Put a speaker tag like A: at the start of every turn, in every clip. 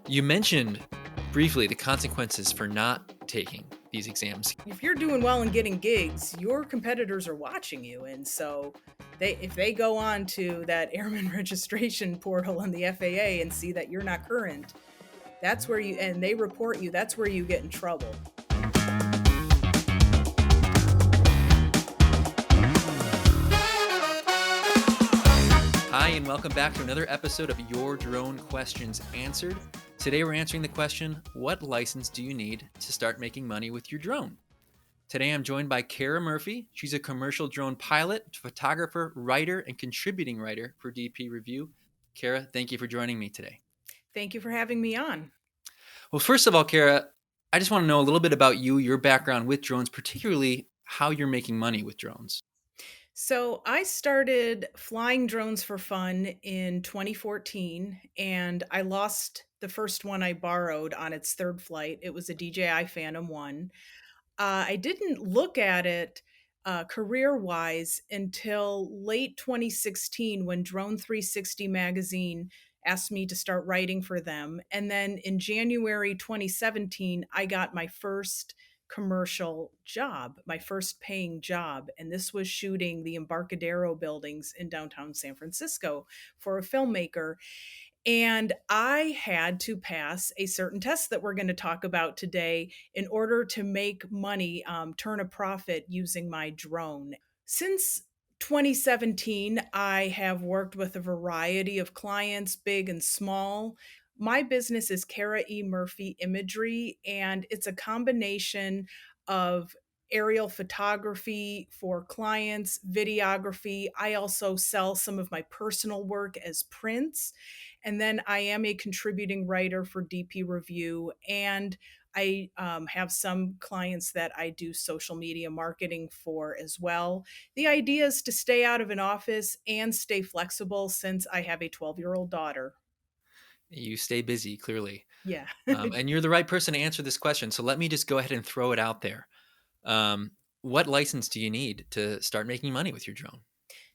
A: You mentioned briefly the consequences for not taking these exams.
B: If you're doing well and getting gigs, your competitors are watching you, and so if they go on to that airman registration portal in the FAA and see that you're not current, that's where you and they report you, that's where you get in trouble.
A: Hi, and welcome back to another episode of Your Drone Questions Answered. Today we're answering the question, what license do you need to start making money with your drone? Today I'm joined by Kara Murphy. She's a commercial drone pilot, photographer, writer, and contributing writer for DP Review. Kara, thank you for joining me today.
B: Thank you for having me on.
A: Well, first of all, Kara, I just want to know a little bit about you, your background with drones, particularly how you're making money with drones.
B: So I started flying drones for fun in 2014, and I lost the first one I borrowed on its third flight. It was a DJI Phantom 1. I didn't look at it career-wise until late 2016 when Drone 360 magazine asked me to start writing for them. And then in January 2017, I got my first commercial job, my first paying job. And this was shooting the Embarcadero buildings in downtown San Francisco for a filmmaker. And I had to pass a certain test that we're going to talk about today in order to make money, turn a profit using my drone. Since 2017, I have worked with a variety of clients, big and small. My business is Kara E. Murphy Imagery, and it's a combination of aerial photography for clients, videography. I also sell some of my personal work as prints. And then I am a contributing writer for DP Review. And I have some clients that I do social media marketing for as well. The idea is to stay out of an office and stay flexible since I have a 12-year-old daughter.
A: You stay busy, clearly.
B: Yeah.
A: And you're the right person to answer this question. So let me just go ahead and throw it out there. What license do you need to start making money with your drone?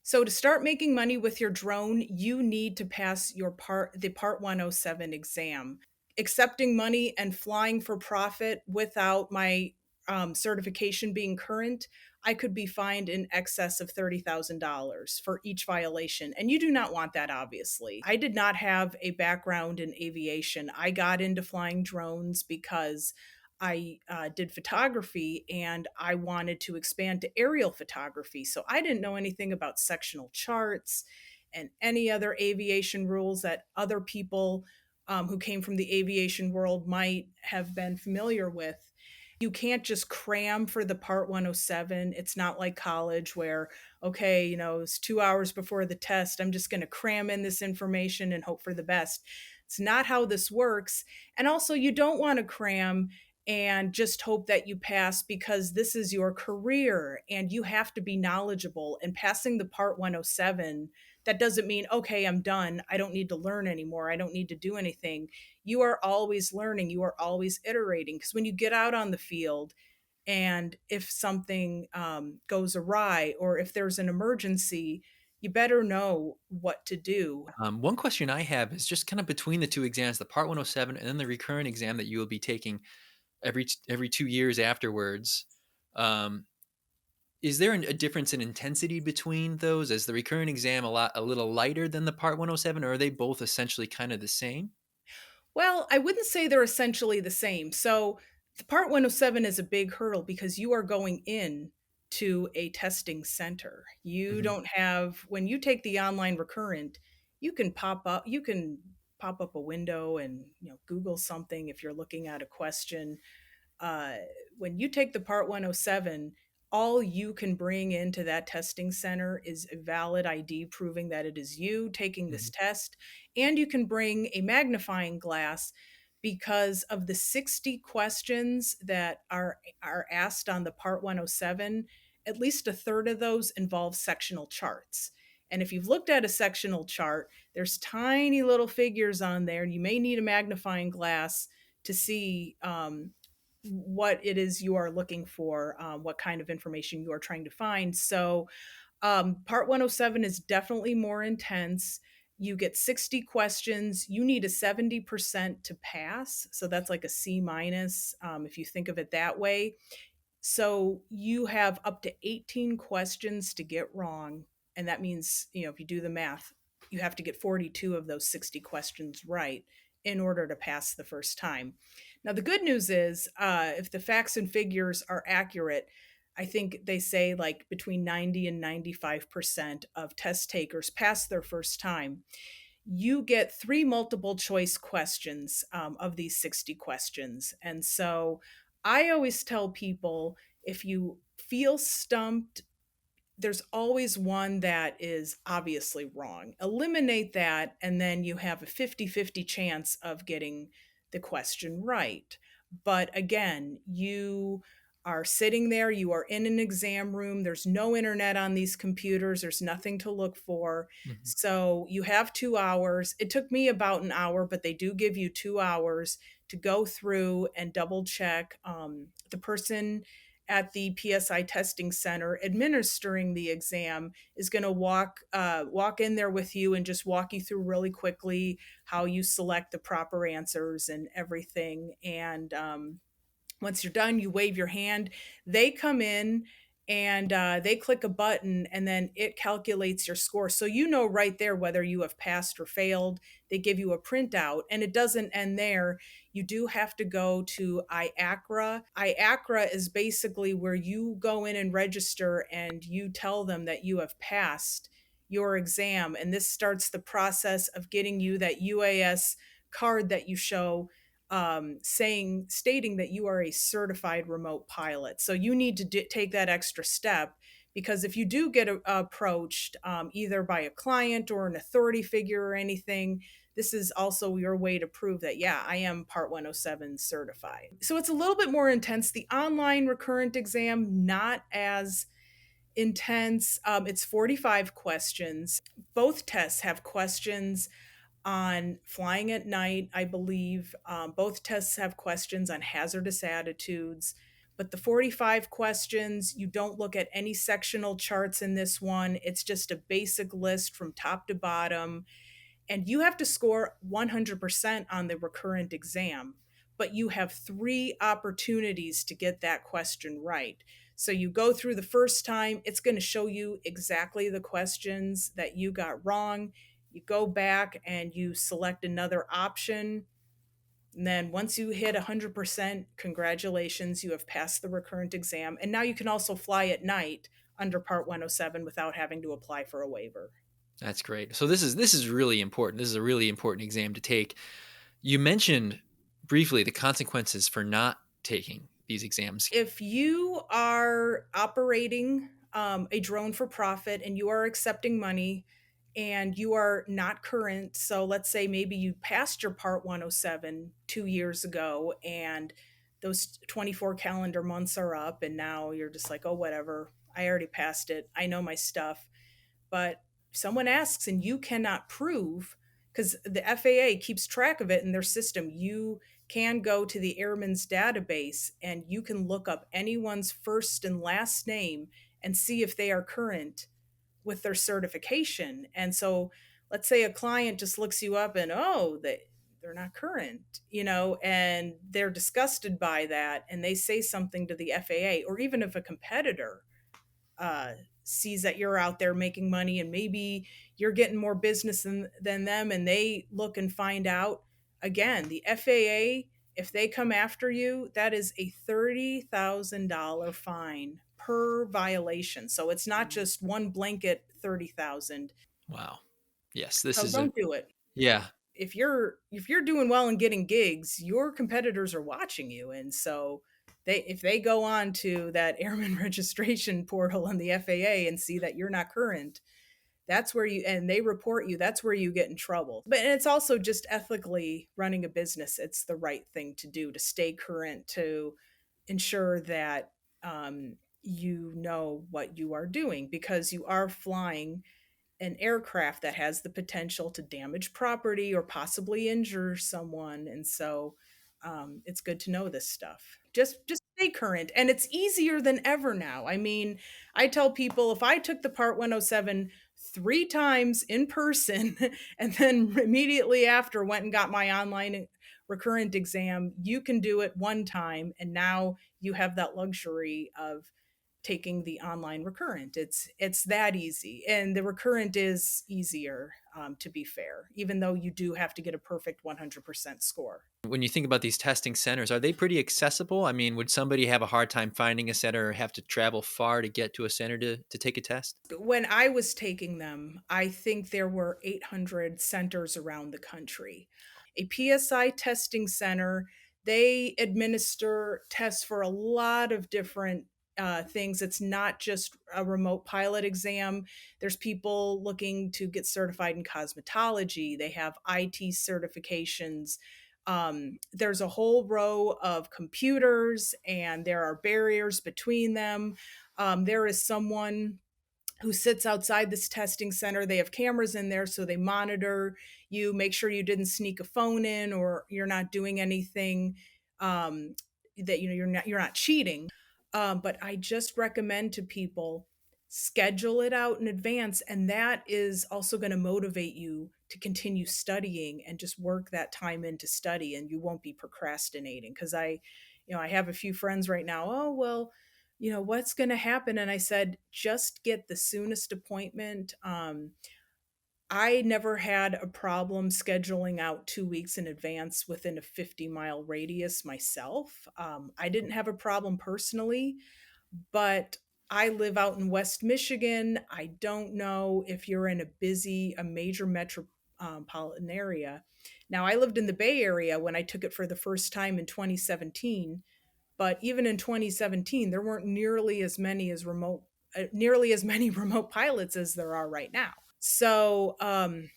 B: So to start making money with your drone, you need to pass the Part 107 exam. Accepting money and flying for profit without my certification being current, I could be fined in excess of $30,000 for each violation. And you do not want that, obviously. I did not have a background in aviation. I got into flying drones because I did photography and I wanted to expand to aerial photography. So I didn't know anything about sectional charts and any other aviation rules that other people who came from the aviation world might have been familiar with. You can't just cram for the Part 107. It's not like college where, okay, it's 2 hours before the test. I'm just going to cram in this information and hope for the best. It's not how this works. And also, you don't want to cram and just hope that you pass because this is your career and you have to be knowledgeable. And passing the Part 107, that doesn't mean, okay, I'm done. I don't need to learn anymore. I don't need to do anything. You are always learning. You are always iterating. Because when you get out on the field and if something goes awry or if there's an emergency, you better know what to do.
A: One question I have is just kind of between the two exams, the Part 107 and then the recurrent exam that you will be taking every 2 years afterwards. Um, is there a difference in intensity between those? Is the recurrent exam a little lighter than the Part 107, or are they both essentially kind of the same?
B: Well, I wouldn't say they're essentially the same. So the Part 107 is a big hurdle because you are going in to a testing center. You
A: Hmm.
B: don't have when you take the online recurrent, you can pop up a window and Google something if you're looking at a question. uh, when you take the Part 107, all you can bring into that testing center is a valid ID proving that it is you taking
A: Hmm.
B: this test. And you can bring a magnifying glass because of the 60 questions that are asked on the Part 107, at least a third of those involve sectional charts. And if you've looked at a sectional chart, there's tiny little figures on there. You may need a magnifying glass to see what it is you are looking for, what kind of information you are trying to find. So, Part 107 is definitely more intense. You get 60 questions. You need a 70% to pass. So that's like a C minus, if you think of it that way. So you have up to 18 questions to get wrong. And that means, if you do the math, you have to get 42 of those 60 questions right in order to pass the first time. Now, the good news is if the facts and figures are accurate, I think they say like between 90 and 95% of test takers pass their first time. You get three multiple choice questions of these 60 questions. And so I always tell people, if you feel stumped, there's always one that is obviously wrong. Eliminate that, and then you have a 50-50 chance of getting the question right. But again, you are sitting there, you are in an exam room, there's no internet on these computers, there's nothing to look for.
A: Mhm.
B: So you have 2 hours. It took me about an hour, but they do give you 2 hours to go through and double check. The person at the PSI testing center administering the exam is going to walk in there with you and just walk you through really quickly how you select the proper answers and everything. And once you're done, you wave your hand. They come in and they click a button, and then it calculates your score. So you know right there whether you have passed or failed. They give you a printout, and it doesn't end there. You do have to go to IACRA. IACRA is basically where you go in and register and you tell them that you have passed your exam. And this starts the process of getting you that UAS card that you show, stating that you are a certified remote pilot. So you need to take that extra step, because if you do get approached either by a client or an authority figure or anything, this is also your way to prove that, yeah, I am Part 107 certified. So it's a little bit more intense. The online recurrent exam, not as intense. It's 45 questions. Both tests have questions on flying at night, I believe. Both tests have questions on hazardous attitudes. But the 45 questions, you don't look at any sectional charts in this one. It's just a basic list from top to bottom. And you have to score 100% on the recurrent exam, but you have three opportunities to get that question right. So you go through the first time, it's going to show you exactly the questions that you got wrong. You go back and you select another option. And then once you hit 100%, congratulations, you have passed the recurrent exam. And now you can also fly at night under Part 107 without having to apply for a waiver.
A: That's great. So this is really important. This is a really important exam to take. You mentioned briefly the consequences for not taking these exams.
B: If you are operating a drone for profit and you are accepting money and you are not current, so let's say maybe you passed your Part 107 2 years ago and those 24 calendar months are up, and now you're just like, oh, whatever, I already passed it, I know my stuff. But someone asks and you cannot prove, because the FAA keeps track of it in their system, you can go to the airman's database and you can look up anyone's first and last name and see if they are current with their certification. And so let's say a client just looks you up and, oh, they're not current, and they're disgusted by that, and they say something to the FAA, or even if a competitor sees that you're out there making money and maybe you're getting more business than them, and they look and find out, again, the FAA, if they come after you, that is a $30,000 fine per violation. So it's not just one blanket 30,000.
A: Wow. Yes, this
B: So
A: is a
B: don't do it.
A: yeah.
B: If you're doing well and getting gigs, your competitors are watching you, and so if they go on to that airman registration portal in the FAA and see that you're not current, that's where and they report you, that's where you get in trouble. But and it's also just ethically running a business. It's the right thing to do to stay current, to ensure that you know what you are doing, because you are flying an aircraft that has the potential to damage property or possibly injure someone. And so it's good to know this stuff. Just stay current, and it's easier than ever now. I mean, I tell people, if I took the Part 107 3 times in person and then immediately after went and got my online recurrent exam. You can do it one time, and now you have that luxury of taking the online recurrent. It's that easy, and the recurrent is easier, to be fair, even though you do have to get a perfect 100% score.
A: When you think about these testing centers, are they pretty accessible? I mean, would somebody have a hard time finding a center or have to travel far to get to a center to take a test?
B: When I was taking them, I think there were 800 centers around the country. A PSI testing center, they administer tests for a lot of different things. It's not just a remote pilot exam. There's people looking to get certified in cosmetology, they have IT certifications. There's a whole row of computers, and there are barriers between them. There is someone who sits outside this testing center. They have cameras in there, so they monitor you, make sure you didn't sneak a phone in or you're not doing anything, um, that you're not cheating. But I just recommend to people, schedule it out in advance, and that is also going to motivate you to continue studying and just work that time in to study, and you won't be procrastinating. Because I have a few friends right now. Oh well, what's going to happen? And I said, just get the soonest appointment. I never had a problem scheduling out 2 weeks in advance within a 50-mile radius myself. I didn't have a problem personally, but I live out in West Michigan. I don't know if you're in a major metropolitan area. Now, I lived in the Bay Area when I took it for the first time in 2017, but even in 2017, there weren't nearly as many remote pilots as there are right now. So, I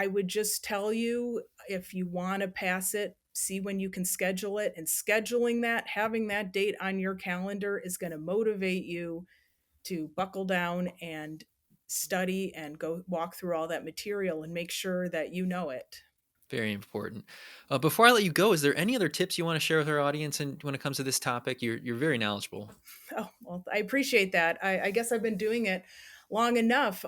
B: would just tell you, if you want to pass it, see when you can schedule it. And scheduling that, having that date on your calendar is going to motivate you to buckle down and study and go walk through all that material and make sure that you know it.
A: Very important. Before I let you go, is there any other tips you want to share with our audience and when it comes to this topic? You're very knowledgeable.
B: Oh, well, I appreciate that. I guess I've been doing it long enough.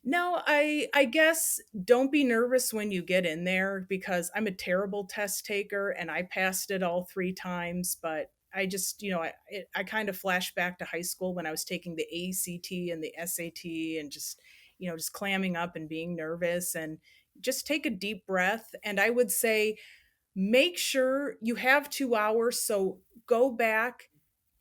B: No, I guess don't be nervous when you get in there, because I'm a terrible test taker and I passed it all 3 times. But I just, I kind of flash back to high school when I was taking the ACT and the SAT, and just clamming up and being nervous, and just take a deep breath. And I would say, make sure you have 2 hours. So go back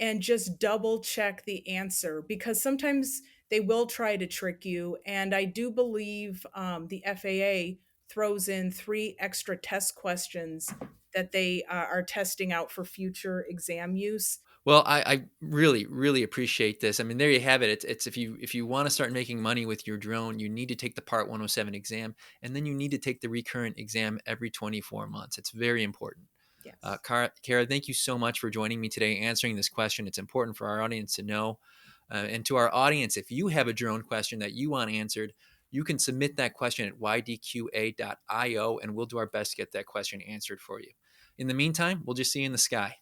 B: and just double check the answer, because sometimes they will try to trick you. And I do believe, the FAA throws in 3 extra test questions that they are testing out for future exam use.
A: Well, I really, really appreciate this. I mean, there you have it. It's if you want to start making money with your drone, you need to take the Part 107 exam, and then you need to take the recurrent exam every 24 months. It's very important.
B: Yes.
A: Kara, thank you so much for joining me today, answering this question. It's important for our audience to know. And to our audience, if you have a drone question that you want answered, you can submit that question at ydqa.io, and we'll do our best to get that question answered for you. In the meantime, we'll just see you in the sky.